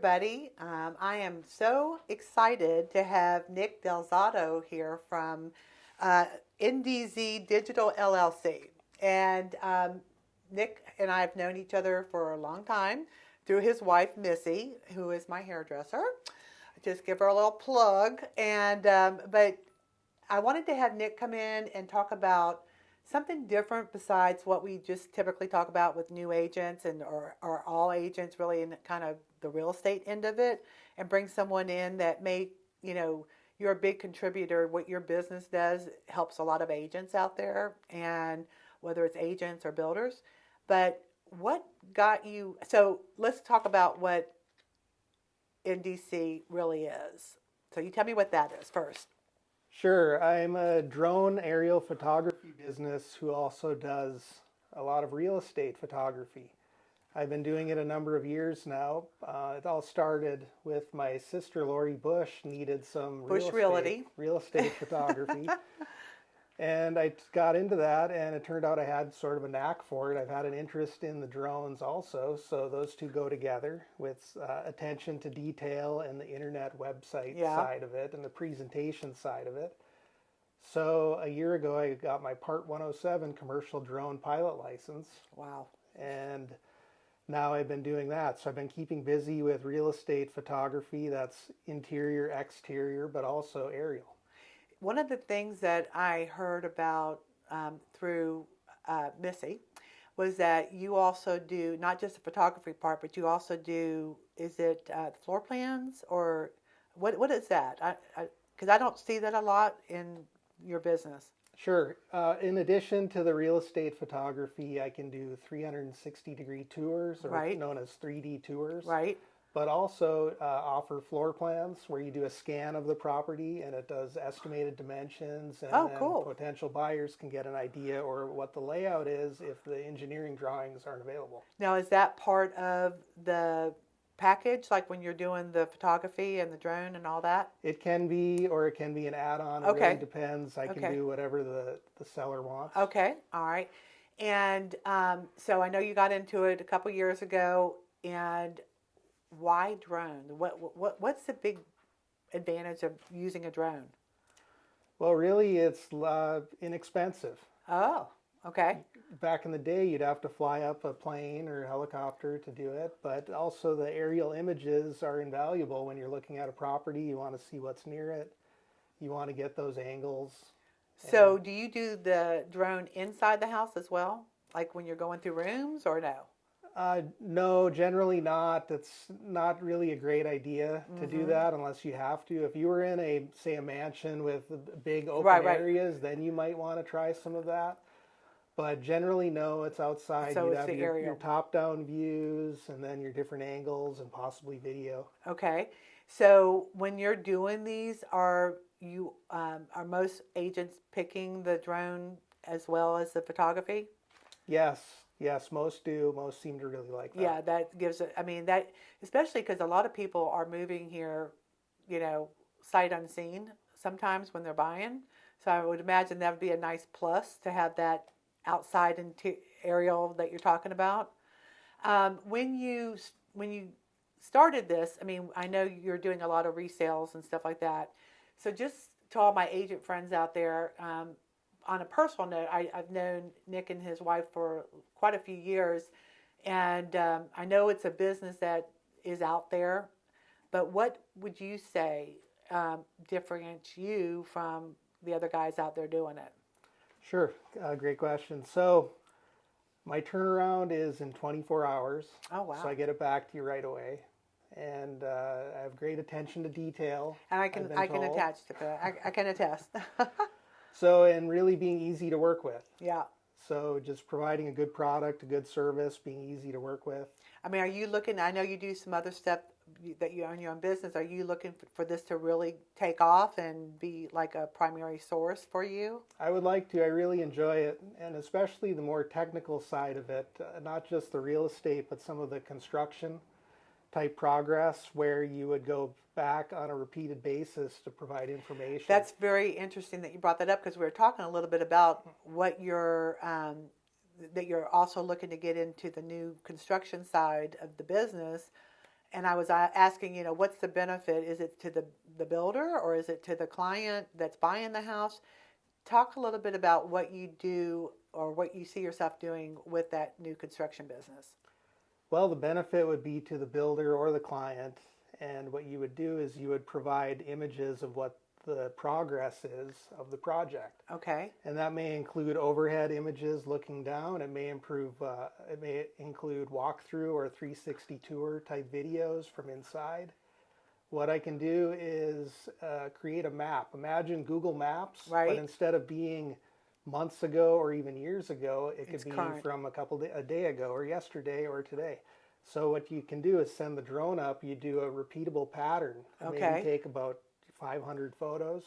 everybody. I am so excited to have Nick Delzotto here from uh, NDZ Digital LLC. And Nick and I have known each other for a long time through his wife, Missy, who is my hairdresser. Just give her a little plug. But I wanted to have Nick come in and talk about something different besides what we just typically talk about with new agents or all agents really in kind of the real estate end of it, and bring someone in that may, you're a big contributor. What your business does helps a lot of agents out there, and whether it's agents or builders. But what got you, so let's talk about what NDC really is. So you tell me what that is first. Sure. I'm a drone aerial photography business who also does a lot of real estate photography. I've been doing it a number of years now. It all started with my sister Lori Bush needed some real estate photography. And I got into that, and it turned out I had sort of a knack for it. I've had an interest in the drones also, so those two go together with attention to detail and the internet website side of it and the presentation side of it. So a year ago, I got my Part 107 commercial drone pilot license. Wow. And now I've been doing that. So I've been keeping busy with real estate photography. That's interior, exterior, but also aerial. One of the things that I heard about through Missy was that you also do not just the photography part, but you also do, is it floor plans or what is that? Because I don't see that a lot in your business. Sure. In addition to the real estate photography, I can do 360-degree tours, or known as 3D tours. Right. But also offer floor plans where you do a scan of the property and it does estimated dimensions, and then potential buyers can get an idea or what the layout is if the engineering drawings aren't available. Now, is that part of the package, like when you're doing the photography and the drone and all that? It can be, or it can be an add-on. It really depends. I can do whatever the seller wants. Okay, all right. And so I know you got into it a couple years ago, and why drone? What's the big advantage of using a drone? Well, really, it's inexpensive. Oh, okay. Back in the day, you'd have to fly up a plane or a helicopter to do it, but also the aerial images are invaluable when you're looking at a property. You want to see what's near it. You want to get those angles. So do you do the drone inside the house as well? Like when you're going through rooms, or no? No, generally not. It's not really a great idea to do that unless you have to. If you were in say a mansion with big open areas, then you might want to try some of that. But generally, no, it's outside. So you'd it's have your top-down views and then your different angles and possibly video. Okay. So when you're doing these, are most agents picking the drone as well as the photography? Yes, most do. Most seem to really like that. Yeah, that gives it, that, especially because a lot of people are moving here, sight unseen sometimes when they're buying. So I would imagine that would be a nice plus to have that outside aerial that you're talking about. When you started this, I know you're doing a lot of resales and stuff like that. So just to all my agent friends out there, on a personal note, I've known Nick and his wife for quite a few years, and I know it's a business that is out there, but what would you say differentiates you from the other guys out there doing it? Sure, great question. So my turnaround is in 24 hours. Oh, wow. So I get it back to you right away. And I have great attention to detail. And I can attach to that. I can attest. So, and really being easy to work with. Yeah. So just providing a good product, a good service, being easy to work with. Are you looking, I know you do some other stuff that you own your own business. Are you looking for this to really take off and be like a primary source for you? I would like to. I really enjoy it. And especially the more technical side of it, not just the real estate, but some of the construction type progress where you would go back on a repeated basis to provide information. That's very interesting that you brought that up, because we were talking a little bit about what you're that you're also looking to get into the new construction side of the business, And I was asking, what's the benefit? Is it to the builder or is it to the client that's buying the house? Talk a little bit about what you do or what you see yourself doing with that new construction business. Well, the benefit would be to the builder or the client. And what you would do is you would provide images of what the progress is of the project. Okay. And that may include overhead images looking down. It may include walkthrough or 360 tour type videos from inside. What I can do is create a map. Imagine Google Maps, right. But instead of being months ago or even years ago, it could be current. from a day ago or yesterday or today. So what you can do is send the drone up. You do a repeatable pattern. Okay. Maybe take about 500 photos,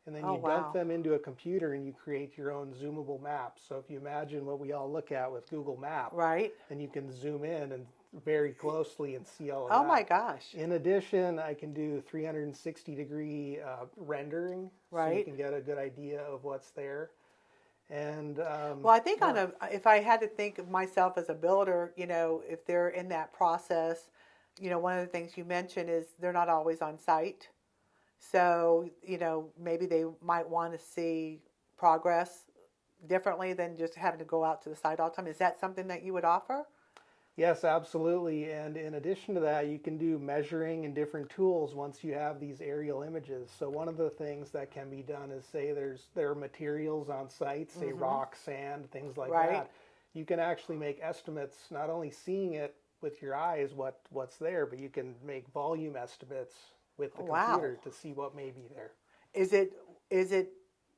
and then you wow. dump them into a computer and you create your own zoomable map. So if you imagine what we all look at with Google Maps, right, then you can zoom in and very closely and see all of that. Oh my gosh. In addition, I can do 360-degree rendering, right. So you can get a good idea of what's there. And well, I think if I had to think of myself as a builder, if they're in that process, one of the things you mentioned is they're not always on site. So, maybe they might want to see progress differently than just having to go out to the site all the time. Is that something that you would offer? Yes, absolutely. And in addition to that, you can do measuring and different tools once you have these aerial images. So one of the things that can be done is say there are materials on site, say rock, sand, things like that. You can actually make estimates, not only seeing it with your eyes, what's there, but you can make volume estimates with the computer to see what may be there. Is it,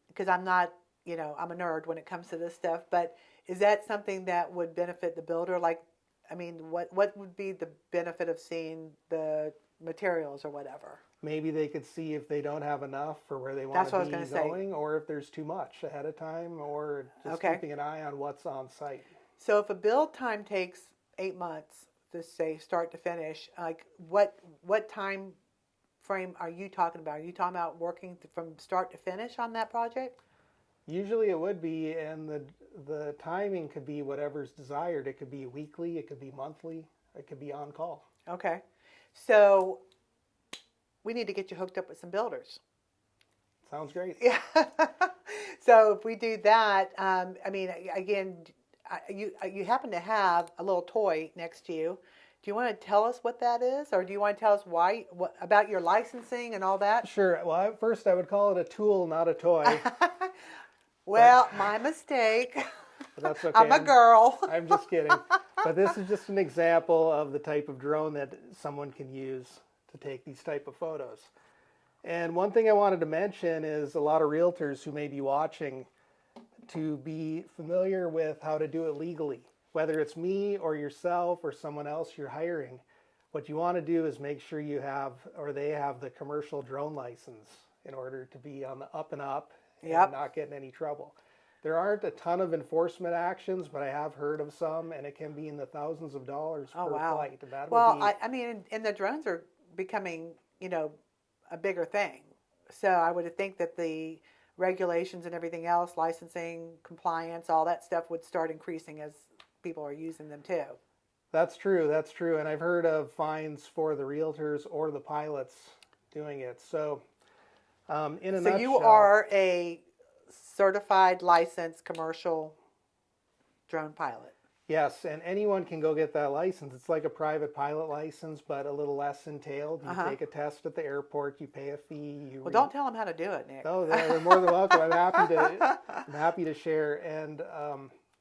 because I'm not, I'm a nerd when it comes to this stuff, but is that something that would benefit the builder? What would be the benefit of seeing the materials or whatever? Maybe they could see if they don't have enough for where they want to be going, or if there's too much ahead of time, or just keeping an eye on what's on site. So if a build time takes 8 months, to say start to finish, what time frame are you talking about? Are you talking about working from start to finish on that project? Usually it would be, and the timing could be whatever's desired. It could be weekly, it could be monthly, it could be on call. Okay. So we need to get you hooked up with some builders. Sounds great. Yeah. So if we do that, again, you happen to have a little toy next to you. Do you want to tell us what that is, or do you want to tell us about your licensing and all that? Sure. Well, first I would call it a tool, not a toy. Well, my mistake. That's okay. I'm a girl. I'm just kidding. But this is just an example of the type of drone that someone can use to take these type of photos. And one thing I wanted to mention is a lot of realtors who may be watching to be familiar with how to do it legally. Whether it's me or yourself or someone else you're hiring, what you want to do is make sure you have, or they have, the commercial drone license in order to be on the up and up and not get in any trouble. There aren't a ton of enforcement actions, but I have heard of some, and it can be in the thousands of dollars per flight. And the drones are becoming, a bigger thing. So I would think that the regulations and everything else, licensing, compliance, all that stuff would start increasing as people are using them too. That's true. And I've heard of fines for the realtors or the pilots doing it. So in a nutshell, you are a certified, licensed commercial drone pilot. Yes, and anyone can go get that license. It's like a private pilot license, but a little less entailed. You take a test at the airport, you pay a fee. Don't tell them how to do it, Nick. No, they're more than welcome. I'm happy to share. And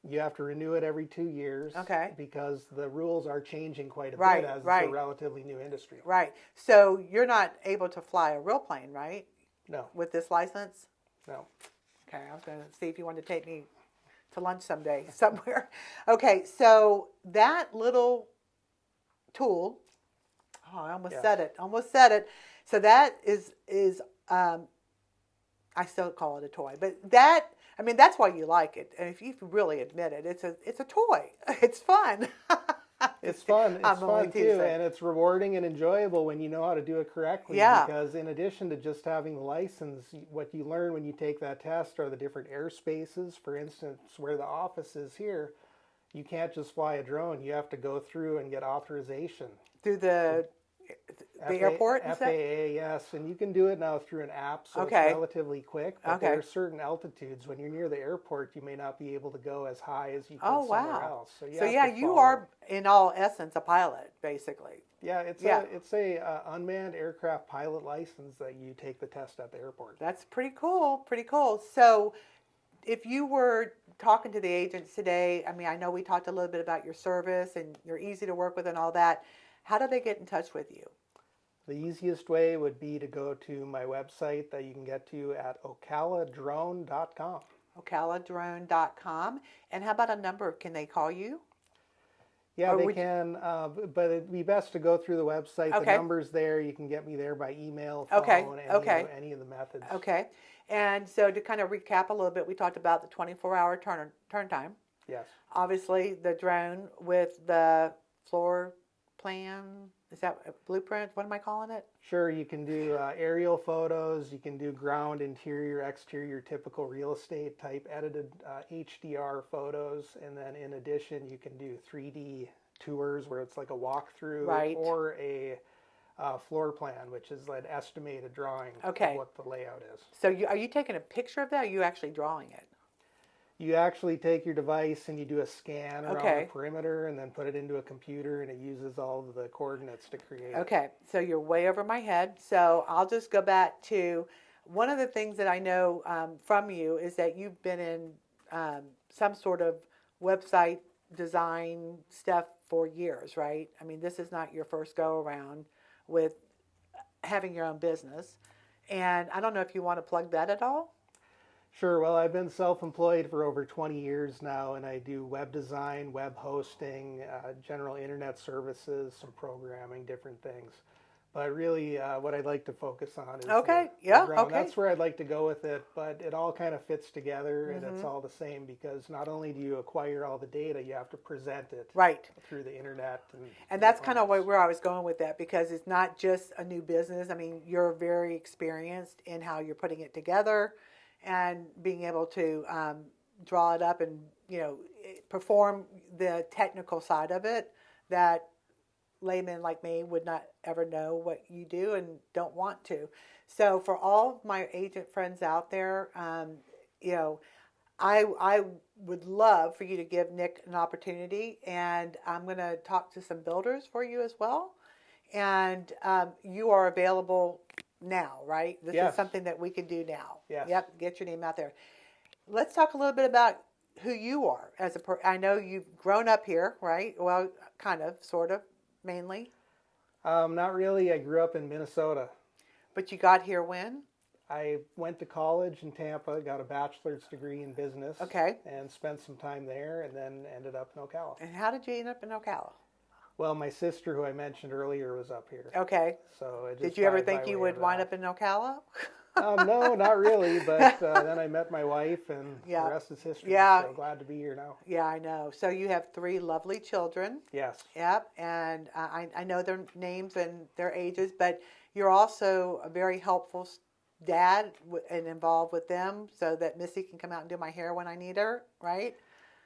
you have to renew it every 2 years. Okay. Because the rules are changing quite a bit as it's a relatively new industry. Right. So you're not able to fly a real plane, right? No. With this license? No. Okay, I was going to see if you wanted to take me to lunch someday somewhere. Okay, so that little tool, I almost said it. So that is I still call it a toy, but that's why you like it. And if you really admit it, it's a toy. It's fun. It's fun. It's fun too, and it's rewarding and enjoyable when you know how to do it correctly. Yeah. Because in addition to just having the license, what you learn when you take that test are the different airspaces. For instance, where the office is here, you can't just fly a drone. You have to go through and get authorization through the The airport? FAA, yes. And you can do it now through an app, so Okay. it's relatively quick. But Okay. there are certain altitudes. When you're near the airport, you may not be able to go as high as you could Oh, somewhere wow. else. So you So have yeah, to you follow. are in all essence a pilot, basically. Yeah, it's Yeah. a unmanned aircraft pilot license that you take the test at the airport. That's pretty cool. Pretty cool. So if you were talking to the agents today, I mean, I know we talked a little bit about your service and you're easy to work with and all that. How do they get in touch with you? The easiest way would be to go to my website that you can get to at ocaladrone.com. Ocaladrone.com. And how about a number? Can they call you? Yeah, Or they would can, but it'd be best to go through the website. Okay. The number's there. You can get me there by email, phone, Okay, any, okay. Of, any of the methods. Okay. And so to kind of recap a little bit, we talked about the 24-hour turn time. Yes. Obviously, the drone with the floor plan. Is that a blueprint? What am I calling it? Sure, you can do aerial photos. You can do ground, interior, exterior, typical real estate type edited HDR photos. And then in addition, you can do 3D tours where it's like a walkthrough, Right. or a floor plan, which is an estimated drawing Okay. of what the layout is. So are you taking a picture of that, or are you actually drawing it? You actually take your device and you do a scan around Okay. the perimeter and then put it into a computer, and it uses all of the coordinates to create it. Okay, so you're way over my head. So I'll just go back to one of the things that I know from you is that you've been in some sort of website design stuff for years, right? I mean, this is not your first go around with having your own business. And I don't know if you want to plug that at all. Sure. Well, I've been self-employed for over 20 years now, and I do web design, web hosting, general internet services, some programming, different things. But really, what I'd like to focus on is Okay. the Yeah. drone. Okay. That's where I'd like to go with it, but it all kind of fits together, and Mm-hmm. it's all the same, because not only do you acquire all the data, you have to present it Right. through the internet. And that's kind of where I was going with that, because it's not just a new business. I mean, you're very experienced in how you're putting it together and being able to draw it up and, perform the technical side of it that laymen like me would not ever know what you do and don't want to. So for all of my agent friends out there, I would love for you to give Nick an opportunity, and I'm going to talk to some builders for you as well. And you are available now, right? This Yes. is something that we can do now. Yes. Yep. Get your name out there. Let's talk a little bit about who you are as I know you've grown up here, right? Well, kind of, sort of, mainly. Not really. I grew up in Minnesota. But you got here when? I went to college in Tampa, got a bachelor's degree in business. Okay. And spent some time there, and then ended up in Ocala. And how did you end up in Ocala? Well, my sister, who I mentioned earlier, was up here. Okay. So it just Did you ever by think you way would of wind that. up in Ocala? No, not really. But then I met my wife, and Yeah. the rest is history. Yeah. So glad to be here now. Yeah, I know. So you have 3 lovely children. Yes. Yep. And I know their names and their ages, but you're also a very helpful dad and involved with them so that Missy can come out and do my hair when I need her, right?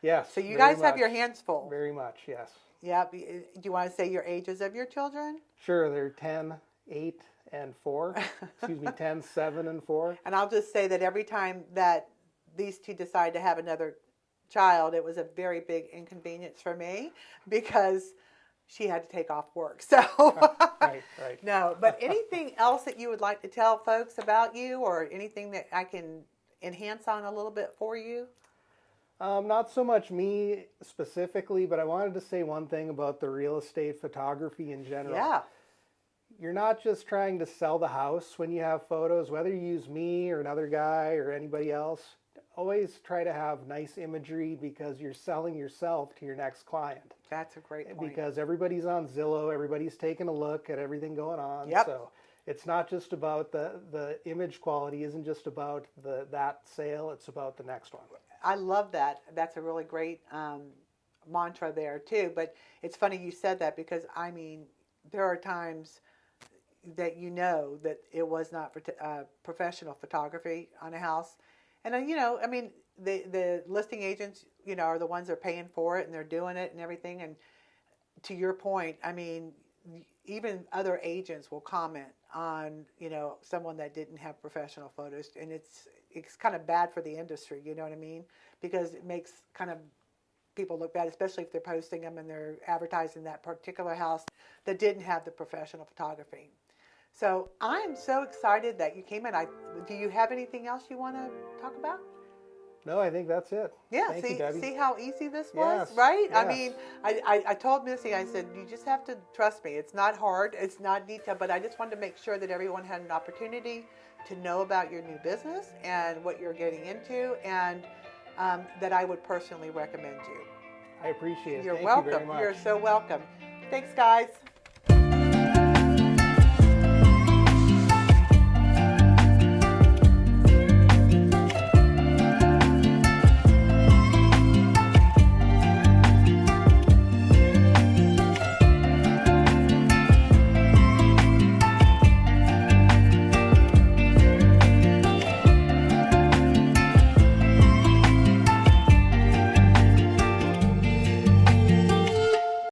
Yes. So you very guys have much. your hands full. Very much, yes. Yep. Do you want to say your ages of your children? Sure, they're 10, 8, and 4. Excuse me, 10, 7, and 4. And I'll just say that every time that these two decide to have another child, it was a very big inconvenience for me because she had to take off work. So, Right. no. But anything else that you would like to tell folks about you, or anything that I can enhance on a little bit for you? Not so much me specifically, but I wanted to say one thing about the real estate photography in general. Yeah. You're not just trying to sell the house when you have photos, whether you use me or another guy or anybody else. Always try to have nice imagery, because you're selling yourself to your next client. That's a great point. Because everybody's on Zillow, everybody's taking a look at everything going on. Yep. So it's not just about the image quality, isn't just about that sale, it's about the next one. I love that. That's a really great mantra there too. But it's funny you said that, because I mean, there are times that that it was not professional photography on a house, and I mean, the listing agents, are the ones that are paying for it and they're doing it and everything. And to your point, I mean, even other agents will comment on, someone that didn't have professional photos, and it's kind of bad for the industry. You know what I mean? Because it makes kind of people look bad, especially if they're posting them and they're advertising that particular house that didn't have the professional photography. So I am so excited that you came in. Do you have anything else you want to talk about? No, I think that's it. Yeah, Thank you, Debbie. see how easy this was, Yes, right? yes. I mean, I told Missy, I said, you just have to trust me. It's not hard. It's not detailed, but I just wanted to make sure that everyone had an opportunity to know about your new business and what you're getting into, and that I would personally recommend you. I appreciate it. You're Thank welcome. you very much. You're so welcome. Thanks, guys.